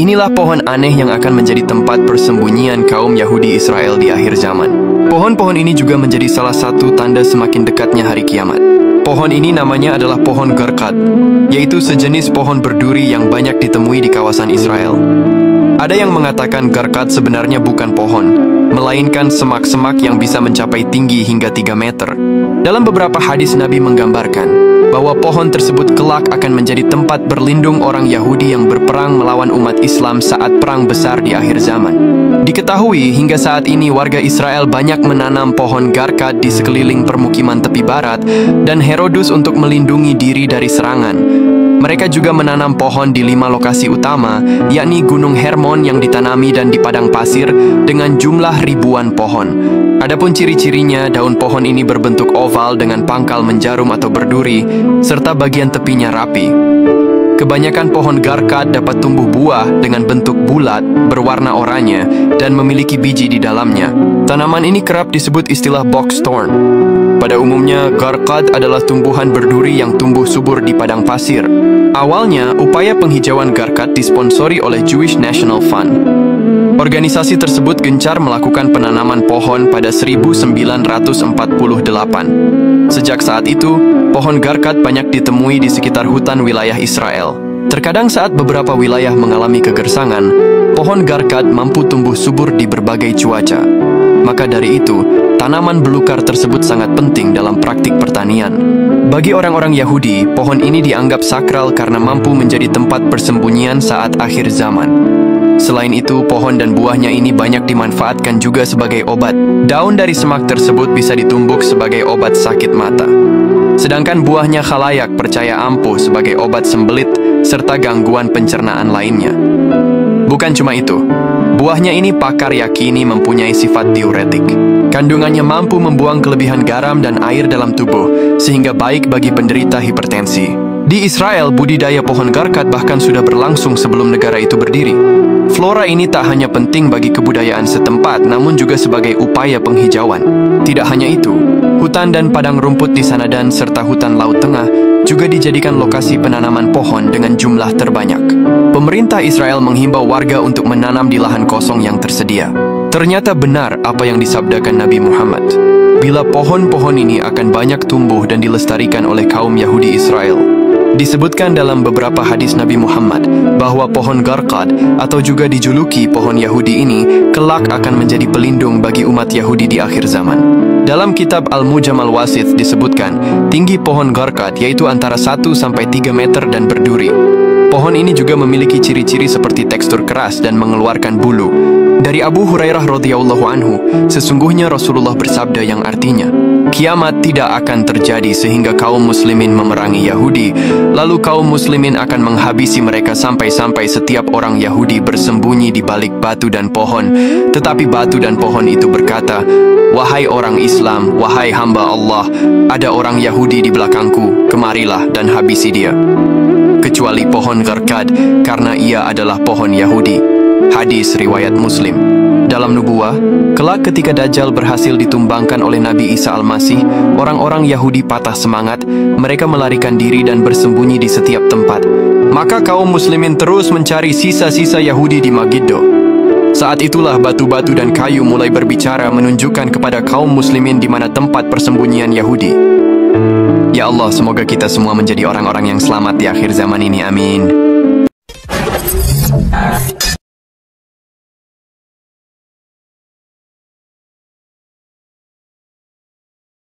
Inilah pohon aneh yang akan menjadi tempat persembunyian kaum Yahudi Israel di akhir zaman. Pohon-pohon ini juga menjadi salah satu tanda semakin dekatnya hari kiamat. Pohon ini namanya adalah pohon Garqad, yaitu sejenis pohon berduri yang banyak ditemui di kawasan Israel. Ada yang mengatakan Garqad sebenarnya bukan pohon, melainkan semak-semak yang bisa mencapai tinggi hingga 3 meter. Dalam beberapa hadis Nabi menggambarkan bahwa pohon tersebut kelak akan menjadi tempat berlindung orang Yahudi yang berperang melawan umat Islam saat perang besar di akhir zaman. Diketahui hingga saat ini warga Israel banyak menanam pohon Garqad di sekeliling permukiman tepi barat dan Herodus untuk melindungi diri dari serangan. Mereka juga menanam pohon di 5 lokasi utama, yakni Gunung Hermon yang ditanami dan di padang pasir dengan jumlah ribuan pohon. Adapun ciri-cirinya, daun pohon ini berbentuk oval dengan pangkal menjarum atau berduri, serta bagian tepinya rapi. Kebanyakan pohon Garqad dapat tumbuh buah dengan bentuk bulat, berwarna oranye, dan memiliki biji di dalamnya. Tanaman ini kerap disebut istilah box thorn. Pada umumnya, Garqad adalah tumbuhan berduri yang tumbuh subur di padang pasir. Awalnya, upaya penghijauan Garqad disponsori oleh Jewish National Fund. Organisasi tersebut gencar melakukan penanaman pohon pada 1948. Sejak saat itu, pohon Garqad banyak ditemui di sekitar hutan wilayah Israel. Terkadang saat beberapa wilayah mengalami kegersangan, pohon Garqad mampu tumbuh subur di berbagai cuaca. Maka dari itu, tanaman belukar tersebut sangat penting dalam praktik pertanian. Bagi orang-orang Yahudi, pohon ini dianggap sakral karena mampu menjadi tempat persembunyian saat akhir zaman. Selain itu, pohon dan buahnya ini banyak dimanfaatkan juga sebagai obat. Daun dari semak tersebut bisa ditumbuk sebagai obat sakit mata. Sedangkan buahnya khalayak percaya ampuh sebagai obat sembelit serta gangguan pencernaan lainnya. Bukan cuma itu, buahnya ini pakar yakini mempunyai sifat diuretik. Kandungannya mampu membuang kelebihan garam dan air dalam tubuh, sehingga baik bagi penderita hipertensi. Di Israel, budidaya pohon Garqad bahkan sudah berlangsung sebelum negara itu berdiri. Flora ini tak hanya penting bagi kebudayaan setempat, namun juga sebagai upaya penghijauan. Tidak hanya itu, hutan dan padang rumput di Sanadan serta hutan Laut Tengah juga dijadikan lokasi penanaman pohon dengan jumlah terbanyak. Pemerintah Israel menghimbau warga untuk menanam di lahan kosong yang tersedia. Ternyata benar apa yang disabdakan Nabi Muhammad. Bila pohon-pohon ini akan banyak tumbuh dan dilestarikan oleh kaum Yahudi Israel. Disebutkan dalam beberapa hadis Nabi Muhammad bahwa pohon Garqad atau juga dijuluki pohon Yahudi ini kelak akan menjadi pelindung bagi umat Yahudi di akhir zaman. Dalam kitab Al-Mujam Al-Wasit disebutkan tinggi pohon Garqad yaitu antara 1-3 meter dan berduri. Pohon ini juga memiliki ciri-ciri seperti tekstur keras dan mengeluarkan bulu. Dari Abu Hurairah radhiyallahu anhu, sesungguhnya Rasulullah bersabda yang artinya, kiamat tidak akan terjadi sehingga kaum muslimin memerangi Yahudi, lalu kaum muslimin akan menghabisi mereka sampai-sampai setiap orang Yahudi bersembunyi di balik batu dan pohon. Tetapi batu dan pohon itu berkata, wahai orang Islam, wahai hamba Allah, ada orang Yahudi di belakangku, kemarilah dan habisi dia. Kecuali pohon Garqad, karena ia adalah pohon Yahudi. Hadis riwayat Muslim. Dalam nubuah, kelak ketika Dajjal berhasil ditumbangkan oleh Nabi Isa Al-Masih, orang-orang Yahudi patah semangat, mereka melarikan diri dan bersembunyi di setiap tempat. Maka kaum muslimin terus mencari sisa-sisa Yahudi di Megiddo. Saat itulah batu-batu dan kayu mulai berbicara menunjukkan kepada kaum muslimin di mana tempat persembunyian Yahudi. Ya Allah, semoga kita semua menjadi orang-orang yang selamat di akhir zaman ini. Amin.